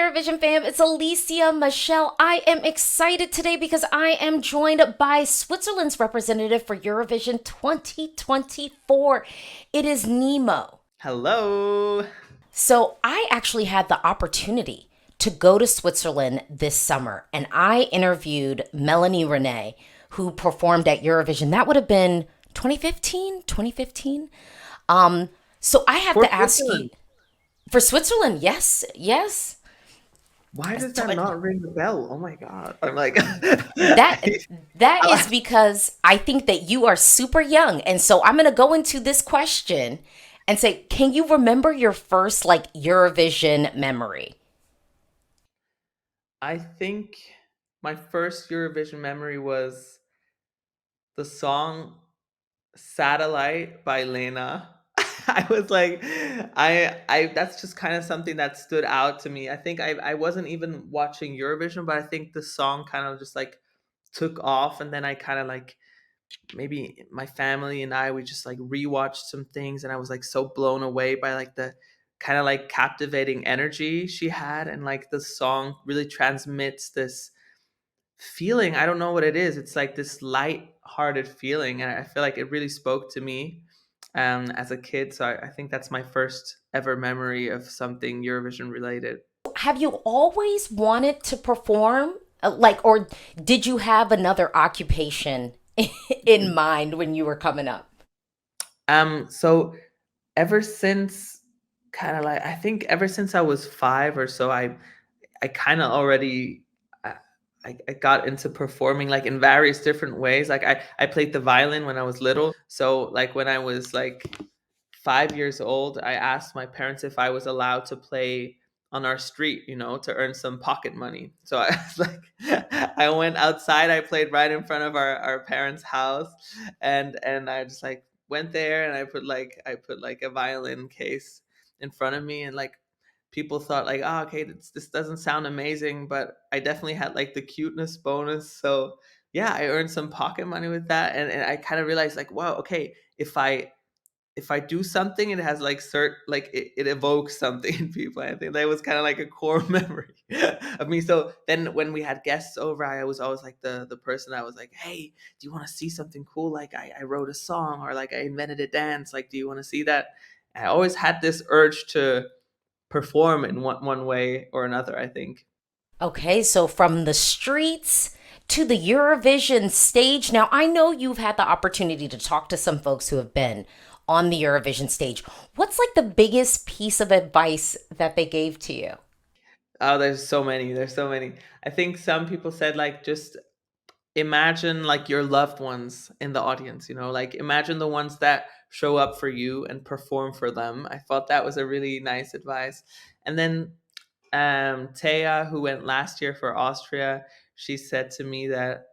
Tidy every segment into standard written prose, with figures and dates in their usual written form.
Eurovision fam? It's Alicia Michelle. I am excited today because I am joined by Switzerland's representative for Eurovision 2024. It is Nemo. Hello. So I actually had the opportunity to go to Switzerland this summer and I interviewed Melanie Renee, who performed at Eurovision. That would have been 2015, 2015. So I have For to ask you, Switzerland. for Switzerland, yes, yes. Why does that not ring a bell? Oh my God. I'm like, That that is I- because I think that you are super young. And so I'm going to go into this question and say, can you remember your first like Eurovision memory? I think my first Eurovision memory was the song Satellite by Lena. I was like, I that's just kind of something that stood out to me. I think I wasn't even watching Eurovision, but I think the song kind of just like took off, and then I kind of like maybe my family and I we just like rewatched some things, and I was like so blown away by like the kind of like captivating energy she had, and like the song really transmits this feeling. I don't know what it is. It's like this light-hearted feeling, and I feel like it really spoke to me as a kid. So I think that's my first ever memory of something Eurovision related. Have you always wanted to perform? Like, or did you have another occupation in mind when you were coming up? So ever since kind of like I think ever since I was 5 or so, I kind of already I, I got into performing like in various different ways. Like I played the violin when I was little. So like when I was like 5 years old, I asked my parents if I was allowed to play on our street, to earn some pocket money. So I was like, I went outside. I played right in front of our parents' house, and I just like went there, and I put like a violin case in front of me, and like people thought like, oh, okay, this doesn't sound amazing, but I definitely had like the cuteness bonus. So yeah, I earned some pocket money with that, and I kind of realized like, wow, okay, if I do something, it has like it evokes something in people. I think that was kind of like a core memory of me. So then when we had guests over, I was always like the person that was like, hey, do you want to see something cool? Like I wrote a song, or like I invented a dance. Like, do you want to see that? And I always had this urge to perform in one way or another, I think. Okay, so from the streets to the Eurovision stage. Now, I know you've had the opportunity to talk to some folks who have been on the Eurovision stage. What's like the biggest piece of advice that they gave to you? Oh, there's so many. There's so many. I think some people said like just imagine like your loved ones in the audience, like imagine the ones that show up for you and perform for them. I thought that was a really nice advice. And then Taya, who went last year for Austria, she said to me that,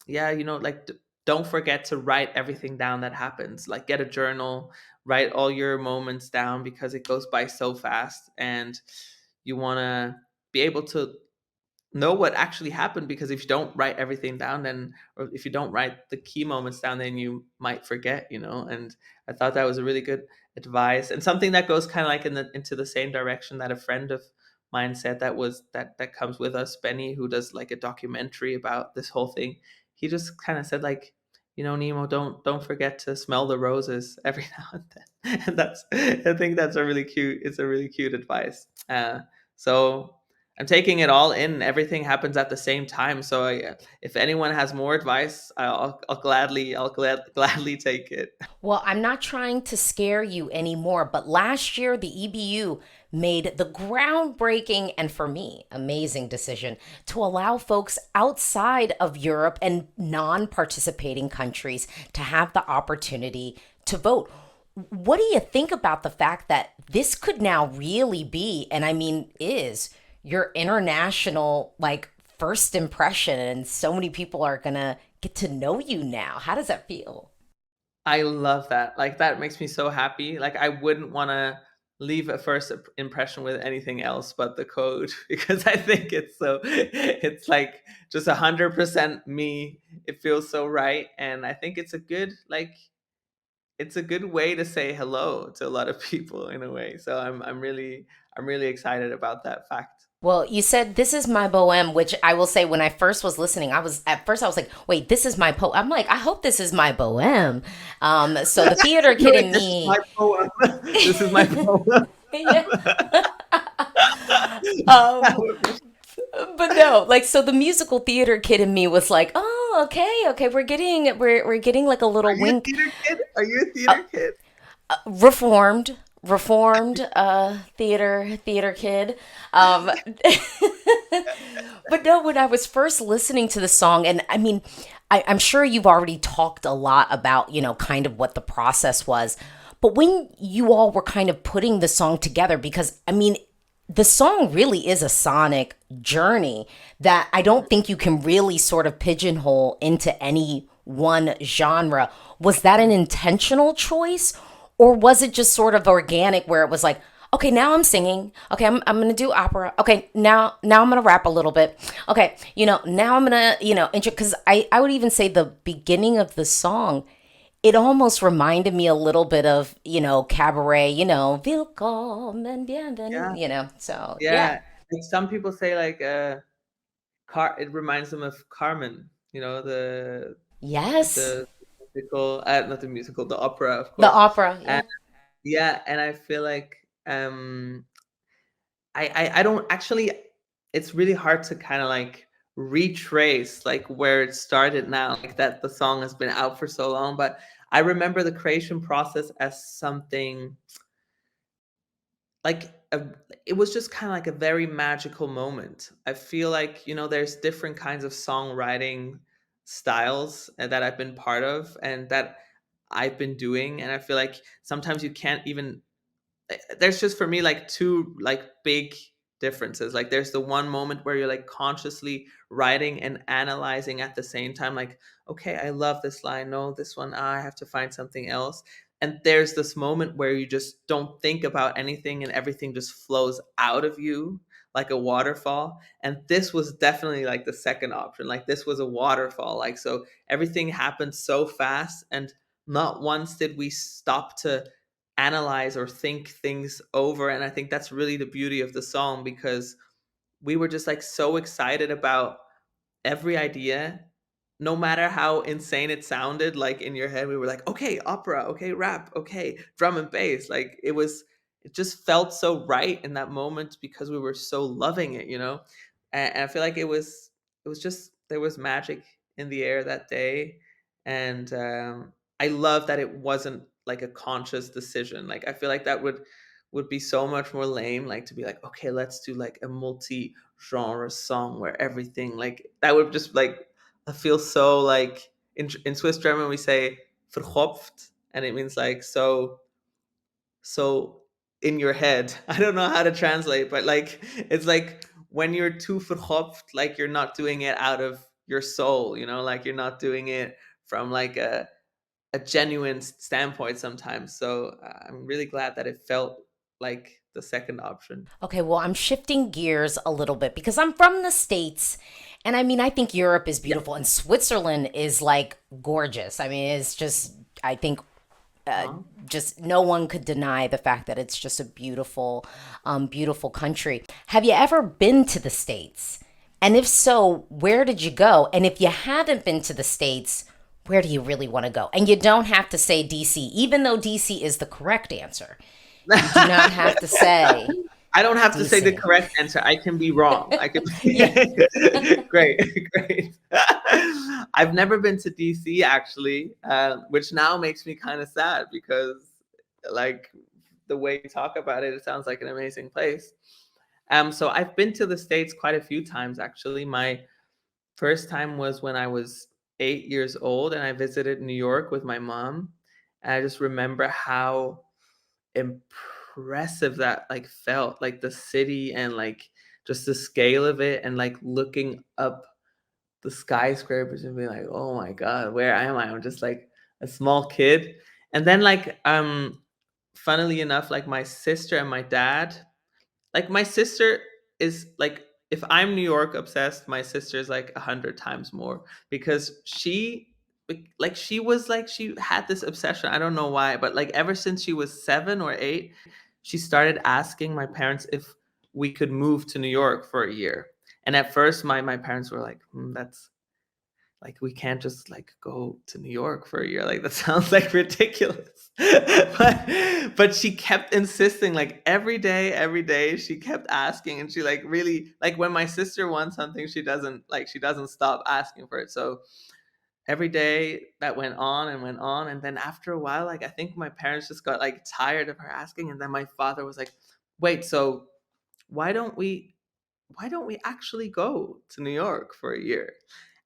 yeah, like don't forget to write everything down that happens. Like get a journal, write all your moments down, because it goes by so fast, and you want to be able to know what actually happened, because if you don't write everything down, then, or if you don't write the key moments down, then you might forget, and I thought that was a really good advice, and something that goes kind of like into the same direction that a friend of mine said, that comes with us, Benny, who does like a documentary about this whole thing. He just kind of said like, Nemo, don't forget to smell the roses every now and then. And that's, I think that's a really cute, it's a really cute advice. So I'm taking it all in. Everything happens at the same time. So if anyone has more advice, I'll gladly take it. Well, I'm not trying to scare you anymore, but last year the EBU made the groundbreaking and for me amazing decision to allow folks outside of Europe and non participating countries to have the opportunity to vote. What do you think about the fact that this could now really be, and I mean, is your international like first impression, and so many people are gonna get to know you now? How does that feel? I love that. Like that makes me so happy. Like I wouldn't want to leave a first impression with anything else but the code, because I think it's like just 100% me. It feels so right, and I think it's a good way to say hello to a lot of people in a way. So I'm really, I'm really excited about that fact. Well, you said this is my poem, which I will say when I first was listening, I was like, wait, this is my poem. I'm like, I hope this is my poem. So the theater You're kid like, in this is my me, poem. This is my poem. yeah. Um, but no, like so the musical theater kid in me was like, oh, okay, okay, we're getting like a Are little you a wink. theater kid? Are you a Uh, theater kid? reformed theater kid. Um, but no, when I was first listening to the song, and I mean, I'm sure you've already talked a lot about, kind of what the process was. But when you all were kind of putting the song together, because I mean, the song really is a sonic journey that I don't think you can really sort of pigeonhole into any one genre. Was that an intentional choice? Or was it just sort of organic where it was like, okay, now I'm singing. Okay, I'm gonna do opera. Okay, now I'm gonna rap a little bit. Okay, now I'm gonna, intro because I would even say the beginning of the song, it almost reminded me a little bit of, cabaret, Willkommen, bienvenue, Yeah, So yeah. yeah. Like some people say, like it reminds them of Carmen. You know, Yes. the musical, not the musical, the opera, of The course. opera, And yeah. yeah, and I feel like I don't actually. It's really hard to kind of like retrace like where it started now, like that the song has been out for so long. But I remember the creation process as something like it was just kind of like a very magical moment. I feel like, there's different kinds of songwriting styles that I've been part of and that I've been doing, and I feel like sometimes you can't even there's just for me like two like big differences. Like there's the one moment where you're like consciously writing and analyzing at the same time, like, okay, I love this line, no, this one, I have to find something else. And there's this moment where you just don't think about anything and everything just flows out of you like a waterfall. And this was definitely like the second option. Like this was a waterfall. Like, so everything happened so fast, and not once did we stop to analyze or think things over. And I think that's really the beauty of the song, because we were just like so excited about every idea, no matter how insane it sounded. Like in your head we were like, okay, opera, okay, rap, okay, drum and bass. Like it just felt so right in that moment because we were so loving it, and I feel like it was just, there was magic in the air that day. And I love that it wasn't like a conscious decision. Like I feel like that would be so much more lame, like to be like, okay, let's do like a multi genre song where everything, like that would just like, I feel so like in Swiss German we say verkopft, and it means like so in your head. I don't know how to translate, but like it's like when you're too verkopft, like you're not doing it out of your soul, like you're not doing it from like a genuine standpoint sometimes. So I'm really glad that it felt like the second option. Okay, well, I'm shifting gears a little bit because I'm from the States. And I mean, I think Europe is Yeah. beautiful and Switzerland is like gorgeous. I mean, it's just, I think Aw. just no one could deny the fact that it's just a beautiful, beautiful country. Have you ever been to the States? And if so, where did you go? And if you haven't been to the States, where do you really want to go? And you don't have to say DC, even though DC is the correct answer. You do not have to say I don't have to say the DC. correct answer. I can be wrong. I can be Yeah. great, great. I've never been to DC actually, which now makes me kind of sad because, like, the way you talk about it, it sounds like an amazing place. So I've been to the States quite a few times actually. My first time was when I was 8 years old, and I visited New York with my mom. And I just remember how impressive that like felt, like the city and like just the scale of it, and like looking up the skyscrapers and being like, oh my god, where am I? I'm just like a small kid. And then like funnily enough, like my sister and my dad, like my sister is like, if I'm New York obsessed, my sister is like 100 times more, because like she was like, she had this obsession. I don't know why, but like ever since she was 7 or 8, she started asking my parents if we could move to New York for a year. And at first, my parents were like, that's like, we can't just like go to New York for a year. Like that sounds like ridiculous. But she kept insisting, like every day she kept asking, and she like really, like when my sister wants something, she doesn't stop asking for it. So every day that went on and went on, and then after a while, like I think my parents just got like tired of her asking, and then my father was like, wait, so why don't we actually go to New York for a year?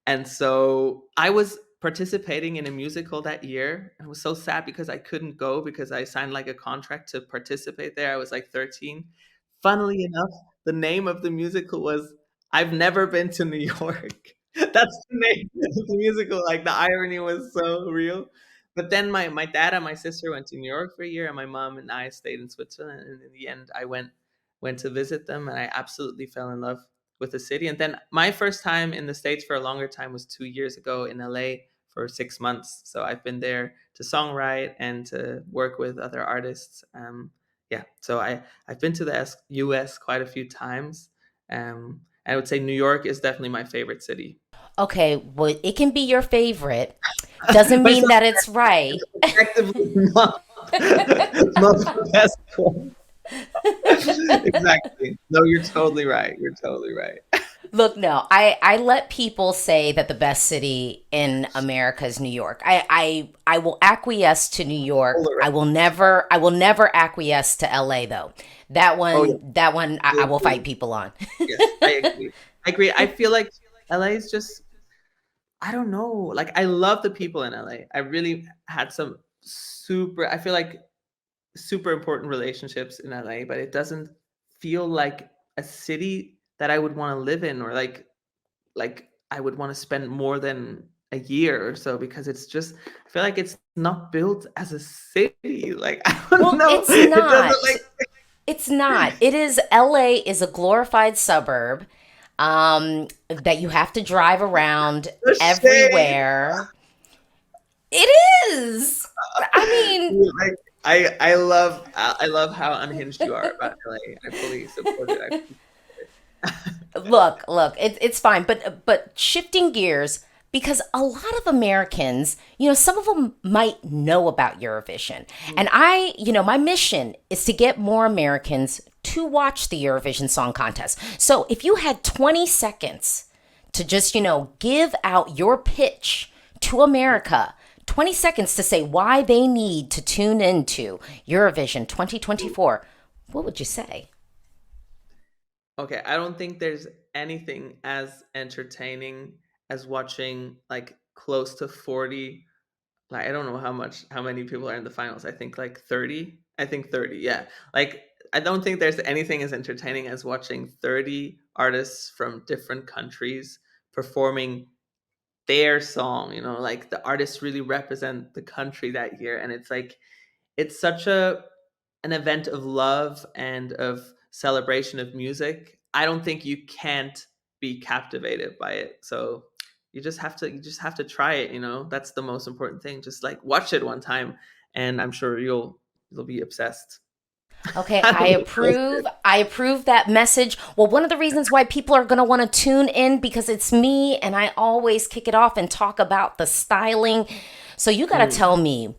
And so I was participating in a musical that year, and it was so sad because I couldn't go because I signed like a contract to participate there. I was like 13. Funnily enough, the name of the musical was I've Never Been to New York. That's the name of the musical. Like the irony was so real. But then my dad and my sister went to New York for a year, and my mom and I stayed in Switzerland. And in the end, I went to visit them, and I absolutely fell in love with the city. And then my first time in the States for a longer time was 2 years ago in LA for 6 months. So I've been there to songwrite and to work with other artists. Yeah, so I've been to the US quite a few times. I would say New York is definitely my favorite city. Okay, well, it can be your favorite. Doesn't But it's mean that it's right. objectively not, not the best one. Exactly. No, you're totally right. You're totally right. Look, no, I let people say that the best city in America is New York. I will acquiesce to New York. Totally right. I will never acquiesce to LA though. Oh yeah, That one I will fight absolutely. people on. Yes, I agree. I agree. I feel like LA is just, I don't know. Like I love the people in LA. I really had some super, I feel like super important relationships in LA, but it doesn't feel like a city that I would want to live in, or like I would want to spend more than a year or so, because it's just, I feel like it's not built as a city. Like I don't Well, know. it's It doesn't not. like It's not. It is LA is a glorified suburb that you have to drive around the shade. everywhere. It is. I mean, Like I love how unhinged you are about LA. I fully support it. I fully support it. look, it's fine, but shifting gears because a lot of Americans, some of them might know about Eurovision, and my mission is to get more Americans to watch the Eurovision Song Contest. So if you had 20 seconds to just give out your pitch to America. 20 seconds to say why they need to tune into Eurovision 2024. What would you say? Okay, I don't think there's anything as entertaining as watching like close to 40, like I don't know how many people are in the finals. I think like 30. I think 30, yeah. Like I don't think there's anything as entertaining as watching 30 artists from different countries performing their song, like the artists really represent the country that year, and it's like it's such a an event of love and of celebration of music. I don't think you can't be captivated by it. So you just have to try it, That's the most important thing. Just like watch it one time, and I'm sure you'll be obsessed. Okay, I I don't know. approve. I approve that message. Well, one of the reasons why people are going to want to tune in because it's me and I always kick it off and talk about the styling. So you got to Mm, tell me.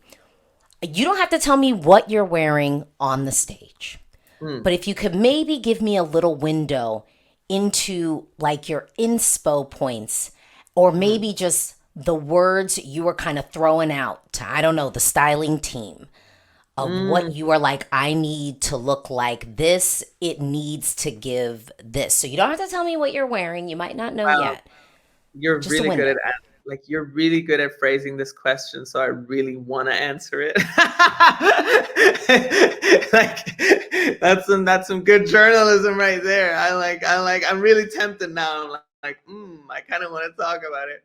You don't have to tell me what you're wearing on the stage. mm, But if you could maybe give me a little window into like your inspo points or mm, maybe just the words you were kind of throwing out to, I don't know, the styling team of what mm. you are like, I need to look like this. It needs to give this. So you don't have to tell me what you're wearing. You might not know Wow. yet. You're Just a really good window. at you're really good at phrasing this question, so I really want to answer it. Like that's some good journalism right there. I'm really tempted now. I'm like, I kind of want to talk about it.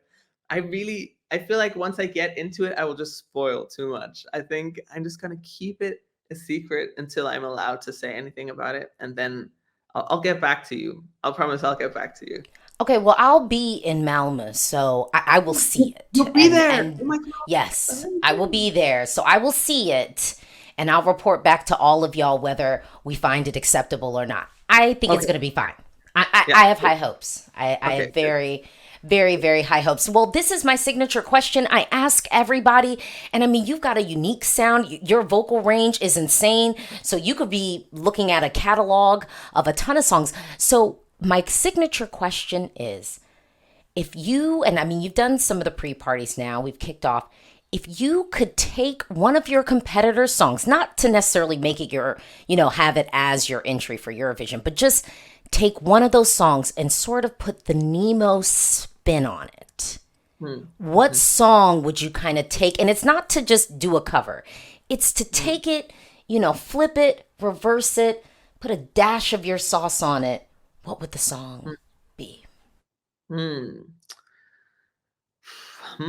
I feel like once I get into it, I will just spoil too much. I think I'm just gonna keep it a secret until I'm allowed to say anything about it, and then I'll get back to you. I'll promise I'll get back to you. Okay, well, I'll be in Malmö, so I will see it. You'll be And there. Oh and my yes, god. I will be there, so I will see it. and I'll report back to all of y'all whether we find it acceptable or not. I think it's Okay. going to be fine. I, Yeah. I have high hopes. I Okay. have Good. very, very, very high hopes. Well, this is my signature question. I ask everybody, and I mean, you've got a unique sound. Your vocal range is insane. So you could be looking at a catalog of a ton of songs. So my signature question is, if you, and I mean, you've done some of the pre parties now, we've kicked off. If you could take one of your competitors' songs, not to necessarily make it your, have it as your entry for Eurovision, but just take one of those songs and sort of put the Nemo spin on it. Hmm. What song would you kind of take? And it's not to just do a cover, it's to Hmm. take it, flip it, reverse it, put a dash of your sauce on it. What would the song be? Hmm.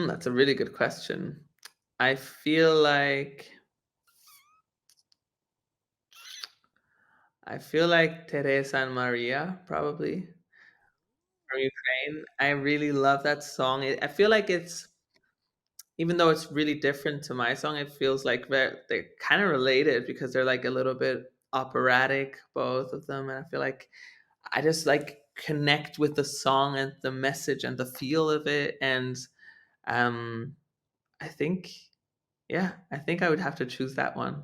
That's a really good question. I feel like Teresa and Maria probably from Ukraine. I really love that song. I feel like it's, even though it's really different to my song, it feels like they're kind of related because they're like a little bit operatic, both of them. And I feel like I just like connect with the song and the message and the feel of it. And um, I think, yeah, I think I would have to choose that one.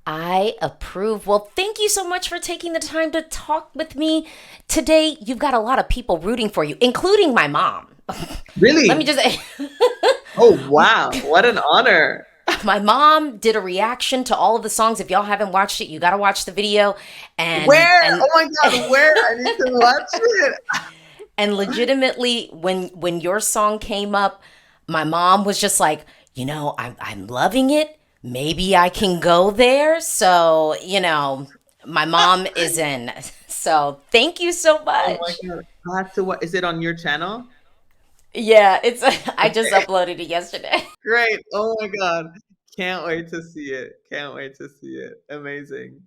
I approve. Well, thank you so much for taking the time to talk with me today. You've got a lot of people rooting for you, including my mom. Let me Really? just say, Oh, wow. What an honor. my mom did a reaction to all of the songs. If y'all haven't watched it, you got to watch the video. And Where? and Oh my God, where? I need to watch it. and legitimately, when your song came up, my mom was just like, I'm loving it. Maybe I can go there. So, my mom is in. So thank you so Oh my much. God. I'll have to what, is it on your channel? Yeah, it's I just Okay, uploaded it yesterday. great. Oh my God. Can't wait to see it. Can't wait to see it. Amazing.